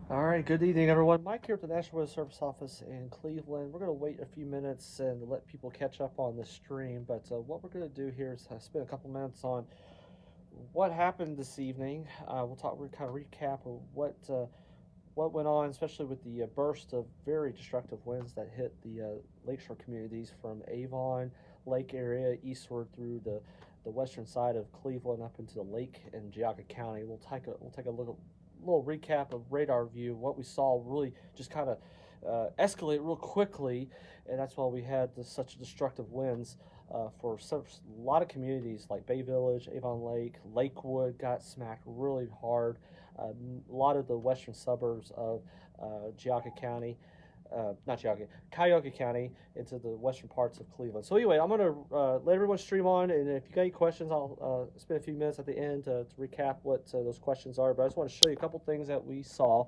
All right, good evening, everyone. Mike here at the National Weather Service office in Cleveland. We're going to wait a few minutes and let people catch up on the stream. But what we're going to do here is spend a couple minutes on what happened this evening. We'll kind of recap of what went on, especially with the burst of very destructive winds that hit the lakeshore communities from Avon Lake area eastward through the western side of Cleveland up into the lake in Geauga County. We'll take a little recap of radar view. What we saw really just kind of escalate real quickly, and that's why we had such destructive winds for a lot of communities like Bay Village, Avon Lake, Lakewood got smacked really hard. A lot of the western suburbs of Geauga County, not Geauga, Cuyahoga County, into the western parts of Cleveland. So anyway, I'm going to let everyone stream on, and if you got any questions, I'll spend a few minutes at the end to recap what those questions are. But I just want to show you a couple things that we saw.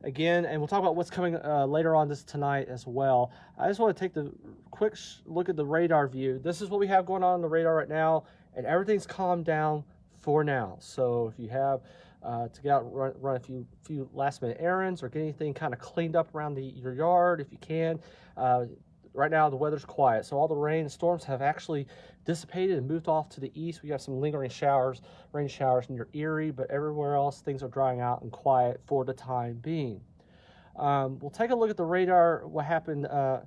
Again, and we'll talk about what's coming later on this tonight as well. I just want to take the quick look at the radar view. This is what we have going on the radar right now, and everything's calmed down for now. So if you have to get out and run a few last minute errands or get anything kind of cleaned up around your yard if you can. Right now the weather's quiet, so all the rain and storms have actually dissipated and moved off to the east. We have some lingering rain showers near Erie, but everywhere else things are drying out and quiet for the time being. We'll take a look at the radar, what happened a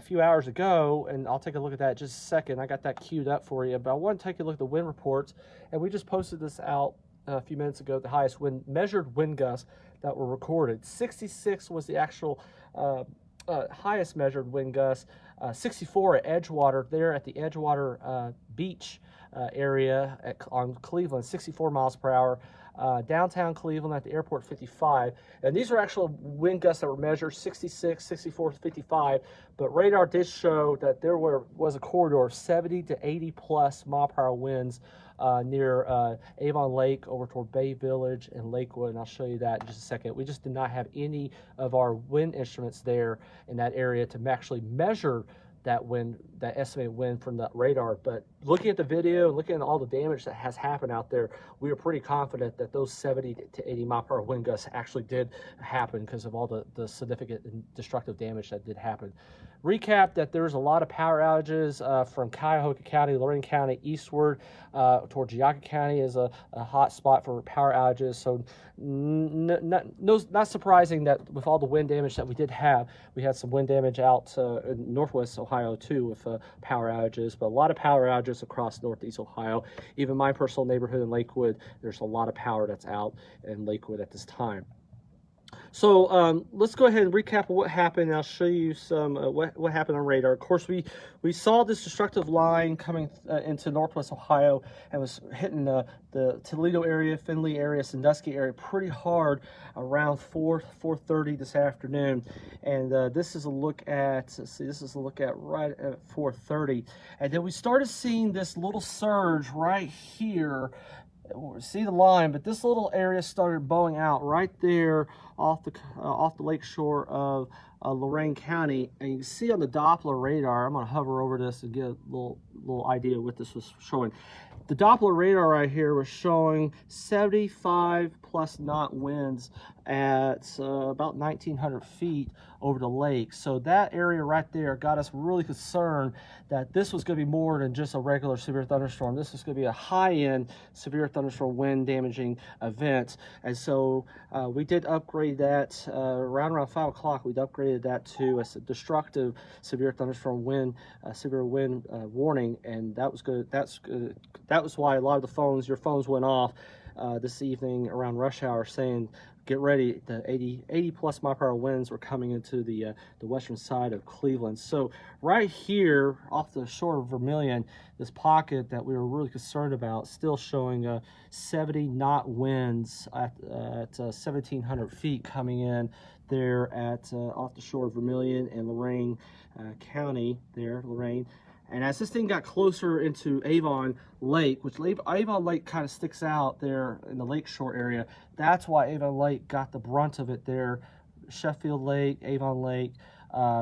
few hours ago, and I'll take a look at that in just a second. I got that queued up for you, but I want to take a look at the wind reports, and we just posted this out a few minutes ago. The highest measured wind gusts that were recorded. 66 was the actual highest measured wind gust. 64 at Edgewater, there at the Edgewater beach area on Cleveland, 64 miles per hour. Downtown Cleveland at the airport, 55. And these are actual wind gusts that were measured, 66, 64, 55. But radar did show that there was a corridor of 70 to 80 plus mile per hour winds near Avon Lake over toward Bay Village and Lakewood, and I'll show you that in just a second. We just did not have any of our wind instruments there in that area to actually measure that wind, that estimated wind from the radar. But looking at the video and looking at all the damage that has happened out there, we are pretty confident that those 70 to 80 mile per hour wind gusts actually did happen because of all the significant and destructive damage that did happen. Recap that there's a lot of power outages from Cuyahoga County, Lorain County eastward toward Geauga County is a hot spot for power outages. So not surprising that with all the wind damage that we did have, we had some wind damage out in northwest Ohio too with power outages, but a lot of power outages across northeast Ohio. Even my personal neighborhood in Lakewood, there's a lot of power that's out in Lakewood at this time. So let's go ahead and recap what happened. I'll show you some what happened on radar. Of course, we saw this destructive line coming into northwest Ohio and was hitting the Toledo area, Findlay area, Sandusky area pretty hard around 4:30 this afternoon. And this is a look at, let's see, this is a look at right at 4:30. And then we started seeing this little surge right here. See the line, but this little area started bowing out right there off the lake shore of Lorain County, and you can see on the Doppler radar. I'm going to hover over this and get a little idea of what this was showing. The Doppler radar right here was showing 75 plus knot winds at about 1,900 feet over the lake. So that area right there got us really concerned that this was going to be more than just a regular severe thunderstorm. This was going to be a high-end severe thunderstorm wind damaging event. And so we did upgrade that around 5 o'clock. We'd upgraded that to a destructive severe thunderstorm wind, severe wind warning, and that was good. That was why a lot of your phones went off this evening around rush hour saying, get ready, the 80 plus mile per hour winds were coming into the western side of Cleveland. So right here off the shore of Vermilion, this pocket that we were really concerned about, still showing 70 knot winds at 1,700 feet coming in there at off the shore of Vermilion and Lorain County there, Lorain. And as this thing got closer into Avon Lake, which Avon Lake kind of sticks out there in the lakeshore area, that's why Avon Lake got the brunt of it there. Sheffield Lake, Avon Lake,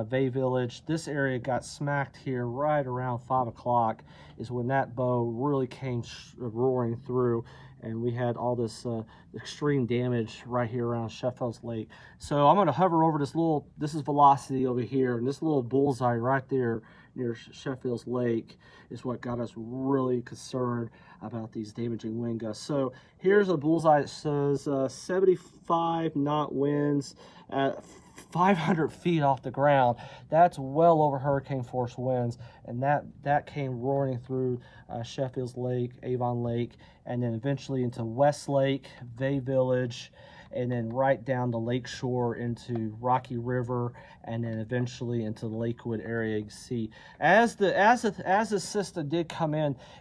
Bay Village. This area got smacked here right around 5 o'clock is when that bow really came roaring through, and we had all this extreme damage right here around Sheffield's Lake. So I'm going to hover over this is velocity over here, and this little bullseye right there near Sheffield's Lake is what got us really concerned about these damaging wind gusts. So here's a bullseye that says 75 knot winds at 500 feet off the ground. That's well over hurricane force winds, and that came roaring through Sheffield's Lake, Avon Lake, and then eventually into Westlake, Bay Village, and then right down the lake shore into Rocky River, and then eventually into the Lakewood area. You can see as the system did come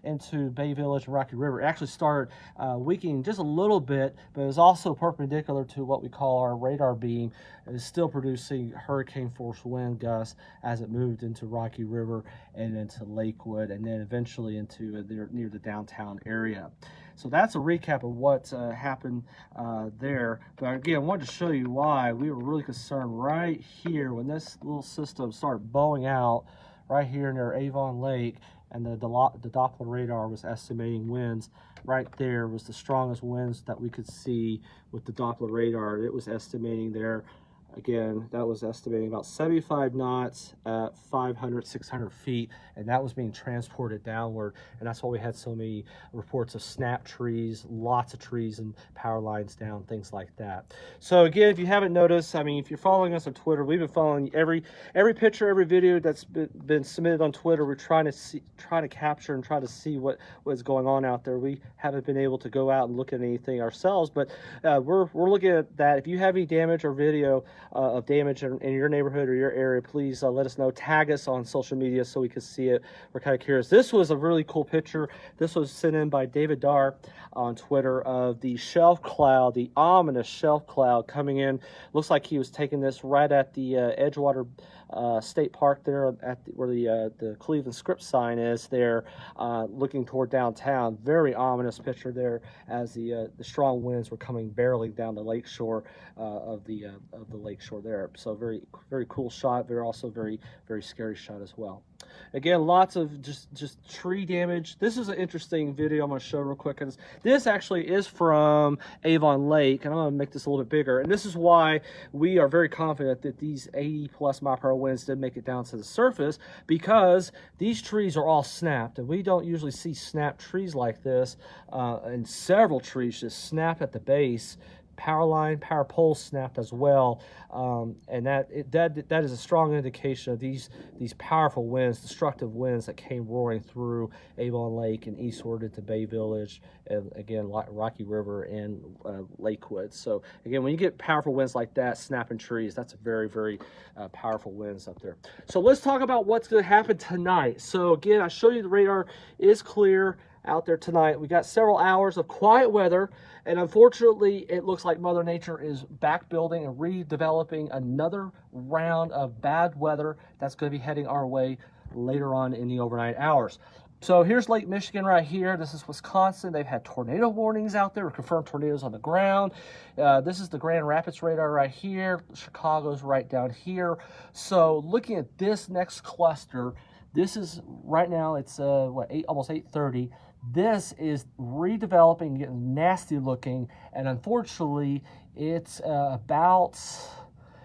into Bay Village and Rocky River, it actually started weakening just a little bit, but it was also perpendicular to what we call our radar beam. It is still producing hurricane force wind gusts as it moved into Rocky River and into Lakewood, and then eventually into near the downtown area. So that's a recap of what happened there. But again, I wanted to show you why we were really concerned right here when this little system started bowing out right here near Avon Lake, and the Doppler radar was estimating winds. Right there was the strongest winds that we could see with the Doppler radar. It was estimating there. Again, that was estimating about 75 knots at 500, 600 feet, and that was being transported downward. And that's why we had so many reports of snap trees, lots of trees and power lines down, things like that. So again, if you haven't noticed, I mean, if you're following us on Twitter, we've been following every picture, every video that's been submitted on Twitter. We're trying to capture and try to see what's going on out there. We haven't been able to go out and look at anything ourselves, but we're looking at that. If you have any damage or video of damage in your neighborhood or your area, please let us know. Tag us on social media so we can see it. We're kind of curious. This was a really cool picture. This was sent in by David Darr on Twitter of the shelf cloud, the ominous shelf cloud coming in. Looks like he was taking this right at the Edgewater State Park there where the Cleveland script sign is there, looking toward downtown. Very ominous picture there as the strong winds were coming barreling down the lake shore of the lake shore there. So very, very cool shot. Also very, very scary shot as well. Again, lots of just tree damage. This is an interesting video I'm going to show real quick. This actually is from Avon Lake, and I'm going to make this a little bit bigger. And this is why we are very confident that these 80+ mile per hour winds did make it down to the surface, because these trees are all snapped, and we don't usually see snapped trees like this. And several trees just snap at the base. Power line, power pole snapped as well, and that is a strong indication of these powerful winds, destructive winds that came roaring through Avon Lake and eastward into Bay Village, and again Rocky River and Lakewood. So again, when you get powerful winds like that, snapping trees, that's a very, very powerful winds up there. So let's talk about what's going to happen tonight. So again, I showed you the radar is clear out there tonight. We got several hours of quiet weather, and unfortunately it looks like Mother Nature is back building and redeveloping another round of bad weather that's going to be heading our way later on in the overnight hours. So here's Lake Michigan right here. This is Wisconsin. They've had tornado warnings out there, confirmed tornadoes on the ground. This is the Grand Rapids radar right here. Chicago's right down here. So looking at this next cluster, this is right now, it's almost 8:30. This is redeveloping, getting nasty looking, and unfortunately it's about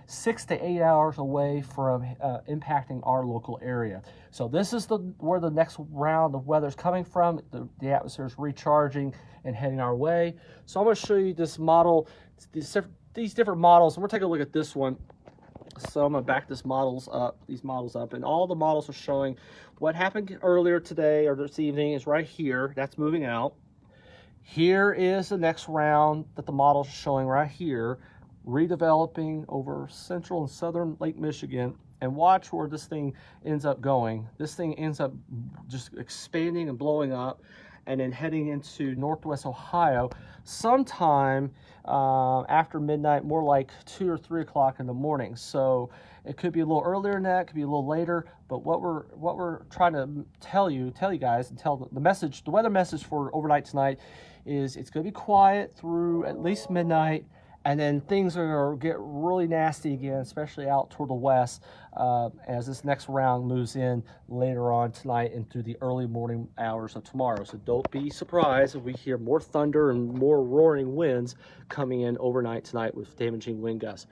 6 to 8 hours away from impacting our local area. So this is where the next round of weather is coming from. The atmosphere is recharging and heading our way. So I'm going to show you this model, these different models, and we're taking a look at this one. So I'm going to back these models up, and all the models are showing what happened earlier today or this evening is right here. That's moving out. Here is the next round that the model's showing right here, redeveloping over central and southern Lake Michigan. And watch where this thing ends up going. This thing ends up just expanding and blowing up, and then heading into northwest Ohio sometime after midnight, more like 2 or 3 o'clock in the morning. So it could be a little earlier than that, it could be a little later. But what we're trying to tell you guys, and tell the weather message for overnight tonight is it's going to be quiet through at least midnight. And then things are going to get really nasty again, especially out toward the west, as this next round moves in later on tonight and through the early morning hours of tomorrow. So don't be surprised if we hear more thunder and more roaring winds coming in overnight tonight with damaging wind gusts.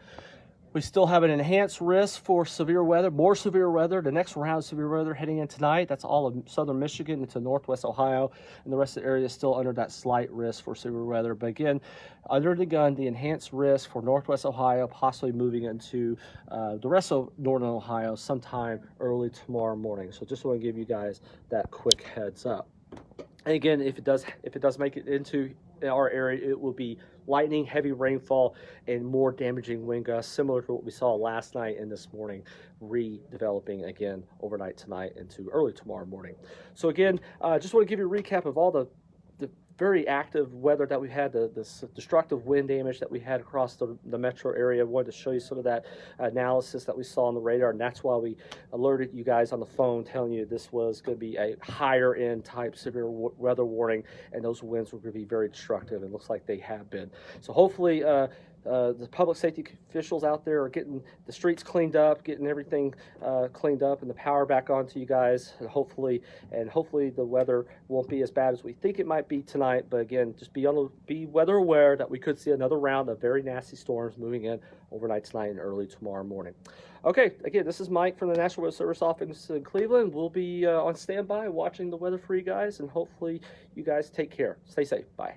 We still have an enhanced risk for severe weather, more severe weather. The next round of severe weather heading in tonight, that's all of southern Michigan into northwest Ohio, and the rest of the area is still under that slight risk for severe weather. But again, under the gun, the enhanced risk for northwest Ohio, possibly moving into the rest of northern Ohio sometime early tomorrow morning. So just want to give you guys that quick heads up. And again, if it does make it into our area, it will be lightning, heavy rainfall, and more damaging wind gusts, similar to what we saw last night and this morning, redeveloping again overnight tonight into early tomorrow morning. So again, just want to give you a recap of all the very active weather that we had, the destructive wind damage that we had across the metro area. I wanted to show you some of that analysis that we saw on the radar, and that's why we alerted you guys on the phone telling you this was going to be a higher end type severe weather warning, and those winds were going to be very destructive, and it looks like they have been. So hopefully the public safety officials out there are getting the streets cleaned up, getting everything cleaned up, and the power back on to you guys. And hopefully the weather won't be as bad as we think it might be tonight. But again, just be weather aware that we could see another round of very nasty storms moving in overnight tonight and early tomorrow morning. Okay, again, this is Mike from the National Weather Service office in Cleveland. We'll be on standby watching the weather for you guys, and hopefully you guys take care. Stay safe. Bye.